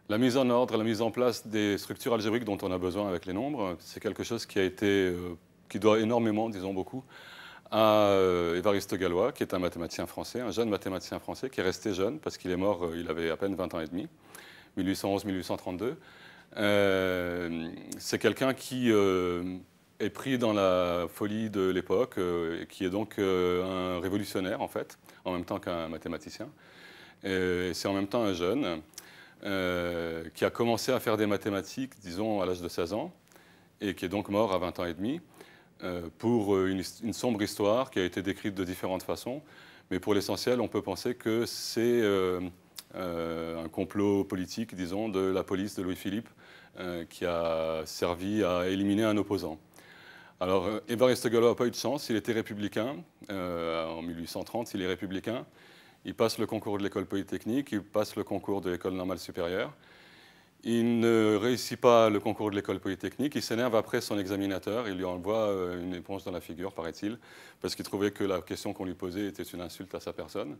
La mise en ordre, la mise en place des structures algébriques dont on a besoin avec les nombres, c'est quelque chose qui a été, qui doit énormément, disons beaucoup, à Évariste Galois, qui est un mathématicien français, un jeune mathématicien français qui est resté jeune parce qu'il est mort, il avait à peine 20 ans et demi, 1811-1832. C'est quelqu'un qui est pris dans la folie de l'époque, et qui est donc un révolutionnaire en fait, en même temps qu'un mathématicien. Et c'est en même temps un jeune qui a commencé à faire des mathématiques, disons, à l'âge de 16 ans, et qui est donc mort à 20 ans et demi, pour une sombre histoire qui a été décrite de différentes façons. Mais pour l'essentiel, on peut penser que c'est un complot politique, disons, de la police de Louis-Philippe, qui a servi à éliminer un opposant. Alors, Évariste Galois n'a pas eu de chance, il était républicain. En 1830, il est républicain. Il passe le concours de l'école polytechnique, il passe le concours de l'école normale supérieure. Il ne réussit pas le concours de l'école polytechnique, il s'énerve après son examinateur, il lui envoie une éponge dans la figure, paraît-il, parce qu'il trouvait que la question qu'on lui posait était une insulte à sa personne,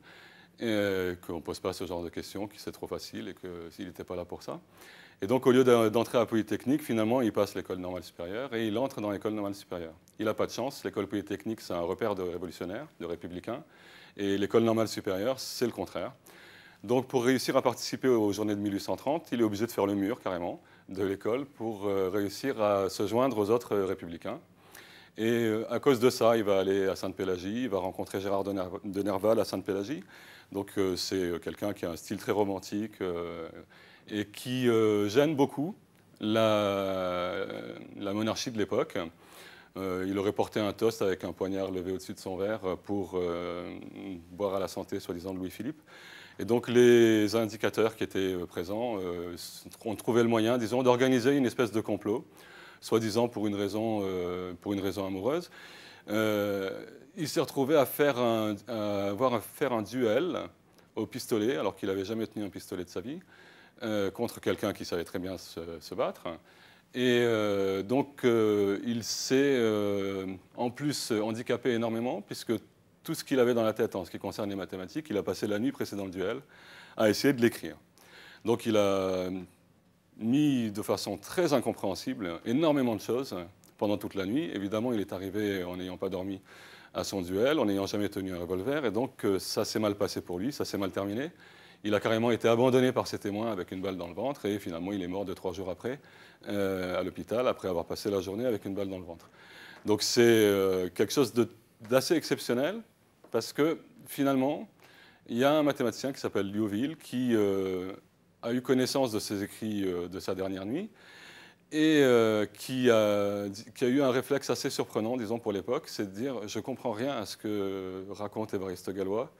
et qu'on ne pose pas ce genre de questions, que c'est trop facile et qu'il n'était pas là pour ça. Et donc, au lieu d'entrer à Polytechnique, finalement, il passe l'école normale supérieure et il entre dans l'école normale supérieure. Il n'a pas de chance, l'école polytechnique, c'est un repère de révolutionnaires, de républicains, et l'école normale supérieure, c'est le contraire. Donc, pour réussir à participer aux journées de 1830, il est obligé de faire le mur, carrément, de l'école pour réussir à se joindre aux autres républicains. Et à cause de ça, il va aller à Sainte-Pélagie, il va rencontrer Gérard de Nerval à Sainte-Pélagie. Donc, c'est quelqu'un qui a un style très romantique et qui gêne beaucoup la monarchie de l'époque. Il aurait porté un toast avec un poignard levé au-dessus de son verre pour boire à la santé, soi-disant, de Louis-Philippe. Et donc les indicateurs qui étaient présents ont trouvé le moyen, disons, d'organiser une espèce de complot, soi-disant pour une raison amoureuse. Il s'est retrouvé à faire un duel au pistolet, alors qu'il n'avait jamais tenu un pistolet de sa vie, contre quelqu'un qui savait très bien se battre. Et donc, il s'est en plus handicapé énormément, puisque tout ce qu'il avait dans la tête en ce qui concerne les mathématiques, il a passé la nuit précédant le duel à essayer de l'écrire. Donc, il a mis de façon très incompréhensible énormément de choses pendant toute la nuit. Évidemment, il est arrivé en n'ayant pas dormi à son duel, en n'ayant jamais tenu un revolver, et donc ça s'est mal passé pour lui, ça s'est mal terminé. Il a carrément été abandonné par ses témoins avec une balle dans le ventre et finalement il est mort 2-3 jours après à l'hôpital après avoir passé la journée avec une balle dans le ventre. Donc c'est quelque chose d'assez exceptionnel parce que finalement il y a un mathématicien qui s'appelle Liouville qui a eu connaissance de ses écrits de sa dernière nuit et qui a eu un réflexe assez surprenant, disons pour l'époque, c'est de dire je ne comprends rien à ce que raconte Évariste Galois.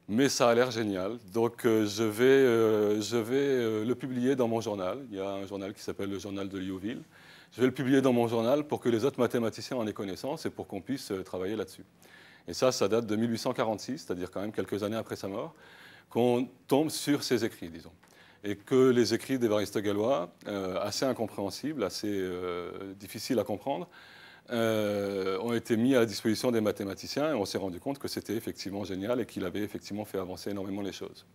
Mais ça a l'air génial. Donc je vais le publier dans mon journal. Il y a un journal qui s'appelle le journal de Liouville. Je vais le publier dans mon journal pour que les autres mathématiciens en aient connaissance et pour qu'on puisse travailler là-dessus. Et ça date de 1846, c'est-à-dire quand même quelques années après sa mort, qu'on tombe sur ses écrits, disons. Et que les écrits d'Évariste Galois, assez incompréhensibles, assez difficiles à comprendre, ont été mis à la disposition des mathématiciens et on s'est rendu compte que c'était effectivement génial et qu'il avait effectivement fait avancer énormément les choses.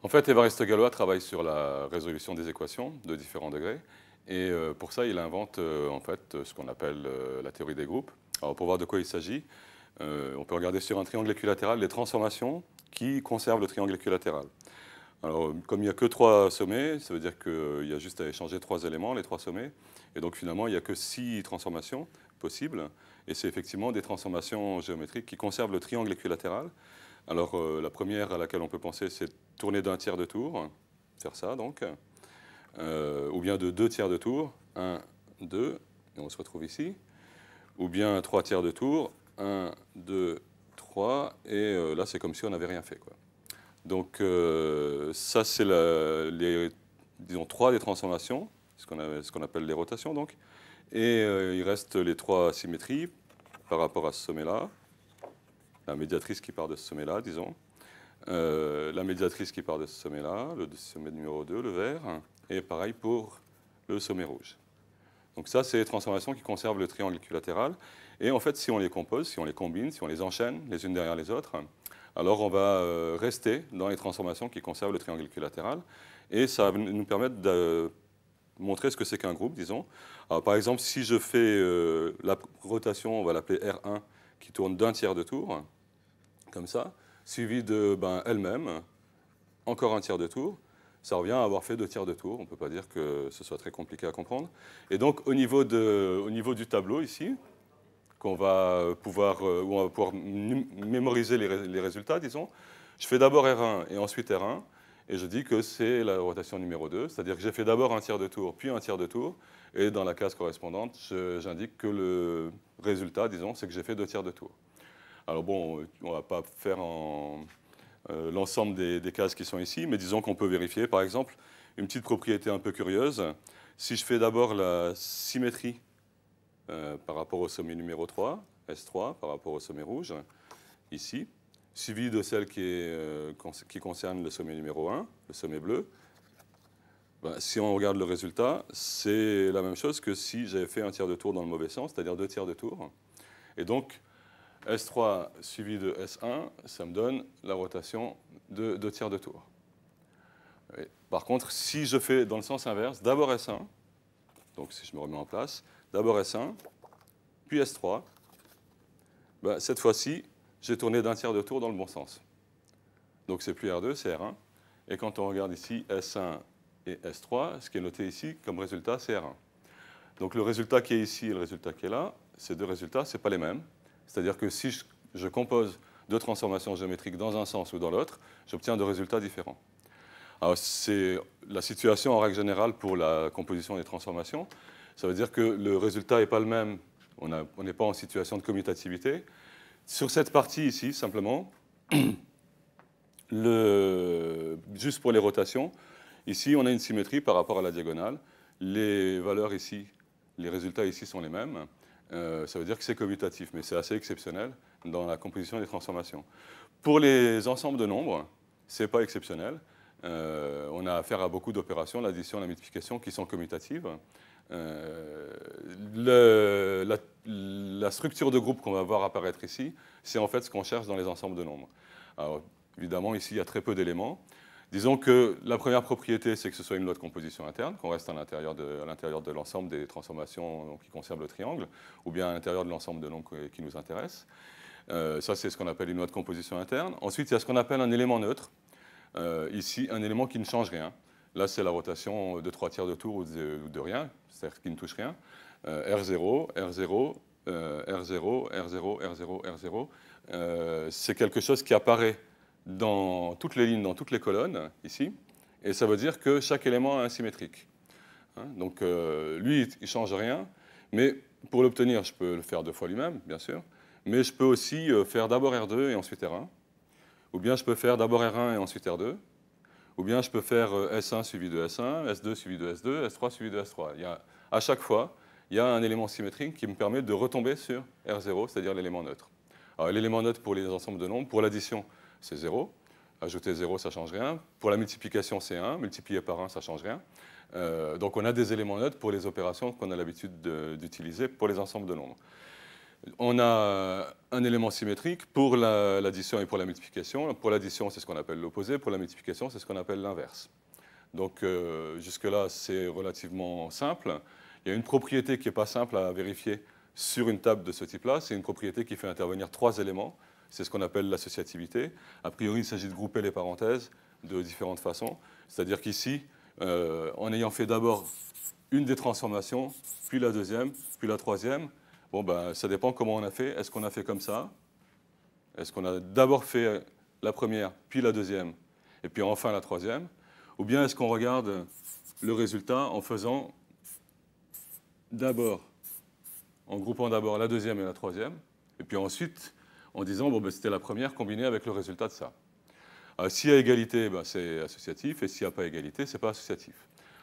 En fait, Évariste Galois travaille sur la résolution des équations de différents degrés et pour ça, il invente en fait ce qu'on appelle la théorie des groupes. Alors, pour voir de quoi il s'agit, on peut regarder sur un triangle équilatéral les transformations qui conservent le triangle équilatéral. Alors, comme il n'y a que 3 sommets, ça veut dire qu'il y a juste à échanger 3 éléments, les 3 sommets. Et donc, finalement, il n'y a que 6 transformations possibles. Et c'est effectivement des transformations géométriques qui conservent le triangle équilatéral. Alors, la première à laquelle on peut penser, c'est tourner d'un tiers de tour, faire ça donc. Ou bien de 2 tiers de tour, 1, 2, et on se retrouve ici. Ou bien 3 tiers de tour, 1, 2, 3, et là, c'est comme si on n'avait rien fait, quoi. Donc ça, c'est disons, 3 des transformations, ce qu'on appelle les rotations. Donc. Et il reste les 3 symétries par rapport à ce sommet-là. La médiatrice qui part de ce sommet-là, disons. La médiatrice qui part de ce sommet-là, le sommet numéro 2, le vert. Et pareil pour le sommet rouge. Donc ça, c'est les transformations qui conservent le triangle équilatéral. Et en fait, si on les compose, si on les combine, si on les enchaîne les unes derrière les autres, alors on va rester dans les transformations qui conservent le triangle équilatéral. Et ça va nous permettre de montrer ce que c'est qu'un groupe, disons. Alors, par exemple, si je fais la rotation, on va l'appeler R1, qui tourne d'un tiers de tour, comme ça, suivi de elle-même, encore un tiers de tour, ça revient à avoir fait 2 tiers de tour. On ne peut pas dire que ce soit très compliqué à comprendre. Et donc, au niveau du tableau, ici, où on va pouvoir mémoriser les résultats, disons, je fais d'abord R1 et ensuite R1, et je dis que c'est la rotation numéro 2, c'est-à-dire que j'ai fait d'abord un tiers de tour, puis un tiers de tour, et dans la case correspondante, j'indique que le résultat, disons, c'est que j'ai fait 2 tiers de tour. Alors bon, on ne va pas faire l'ensemble des cases qui sont ici, mais disons qu'on peut vérifier, par exemple, une petite propriété un peu curieuse. Si je fais d'abord la symétrie par rapport au sommet numéro 3, S3, par rapport au sommet rouge, ici, suivi de celle qui concerne le sommet numéro 1, le sommet bleu. Si on regarde le résultat, c'est la même chose que si j'avais fait un tiers de tour dans le mauvais sens, c'est-à-dire 2 tiers de tour. Et donc, S3 suivi de S1, ça me donne la rotation de 2 tiers de tour. Et par contre, si je fais dans le sens inverse, d'abord S1, donc si je me remets en place, d'abord S1, puis S3, cette fois-ci, j'ai tourné d'un tiers de tour dans le bon sens. Donc c'est plus R2, c'est R1. Et quand on regarde ici S1 et S3, ce qui est noté ici comme résultat, c'est R1. Donc le résultat qui est ici et le résultat qui est là, ces deux résultats, ce n'est pas les mêmes. C'est-à-dire que si je compose deux transformations géométriques dans un sens ou dans l'autre, j'obtiens deux résultats différents. Alors c'est la situation en règle générale pour la composition des transformations. Ça veut dire que le résultat n'est pas le même, on n'est pas en situation de commutativité. Sur cette partie ici, simplement, juste pour les rotations, ici on a une symétrie par rapport à la diagonale. Les valeurs ici, les résultats ici sont les mêmes. Ça veut dire que c'est commutatif, mais c'est assez exceptionnel dans la composition des transformations. Pour les ensembles de nombres, ce n'est pas exceptionnel. On a affaire à beaucoup d'opérations, l'addition, la multiplication, qui sont commutatives. La structure de groupe qu'on va voir apparaître ici, c'est en fait ce qu'on cherche dans les ensembles de nombres. Alors, évidemment, ici, il y a très peu d'éléments. Disons que la première propriété, c'est que ce soit une loi de composition interne, qu'on reste à l'intérieur de l'ensemble des transformations qui conservent le triangle, ou bien à l'intérieur de l'ensemble de nombres qui nous intéressent. Ça, c'est ce qu'on appelle une loi de composition interne. Ensuite, il y a ce qu'on appelle un élément neutre. Ici, un élément qui ne change rien. Là, c'est la rotation de 3 tiers de tour ou de rien, c'est-à-dire qui ne touche rien. R0, R0, R0, R0, R0, R0. C'est quelque chose qui apparaît dans toutes les lignes, dans toutes les colonnes, ici. Et ça veut dire que chaque élément est asymétrique. Donc, lui, il ne change rien. Mais pour l'obtenir, je peux le faire 2 fois lui-même, bien sûr. Mais je peux aussi faire d'abord R2 et ensuite R1. Ou bien je peux faire d'abord R1 et ensuite R2. Ou bien je peux faire S1 suivi de S1, S2 suivi de S2, S3 suivi de S3. À chaque fois, il y a un élément symétrique qui me permet de retomber sur R0, c'est-à-dire l'élément neutre. Alors l'élément neutre pour les ensembles de nombres, pour l'addition, c'est 0. Ajouter 0, ça ne change rien. Pour la multiplication, c'est 1. Multiplier par 1, ça ne change rien. Donc on a des éléments neutres pour les opérations qu'on a l'habitude d'utiliser pour les ensembles de nombres. On a un élément symétrique pour l'addition et pour la multiplication. Pour l'addition, c'est ce qu'on appelle l'opposé. Pour la multiplication, c'est ce qu'on appelle l'inverse. Donc jusque-là, c'est relativement simple. Il y a une propriété qui n'est pas simple à vérifier sur une table de ce type-là. C'est une propriété qui fait intervenir 3 éléments. C'est ce qu'on appelle l'associativité. A priori, il s'agit de grouper les parenthèses de différentes façons. C'est-à-dire qu'ici, en ayant fait d'abord une des transformations, puis la deuxième, puis la troisième, bon, ça dépend comment on a fait. Est-ce qu'on a fait comme ça? Est-ce qu'on a d'abord fait la première, puis la deuxième, et puis enfin la troisième? Ou bien est-ce qu'on regarde le résultat en faisant d'abord, en groupant d'abord la deuxième et la troisième, et puis ensuite en disant, c'était la première combinée avec le résultat de ça. S'il y a égalité, c'est associatif, et s'il n'y a pas égalité, ce n'est pas associatif.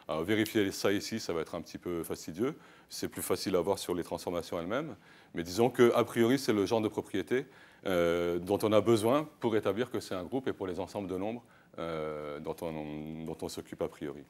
Alors, vérifier ça ici, ça va être un petit peu fastidieux. C'est plus facile à voir sur les transformations elles-mêmes. Mais disons qu'a priori, c'est le genre de propriété dont on a besoin pour établir que c'est un groupe et pour les ensembles de nombres dont on s'occupe a priori.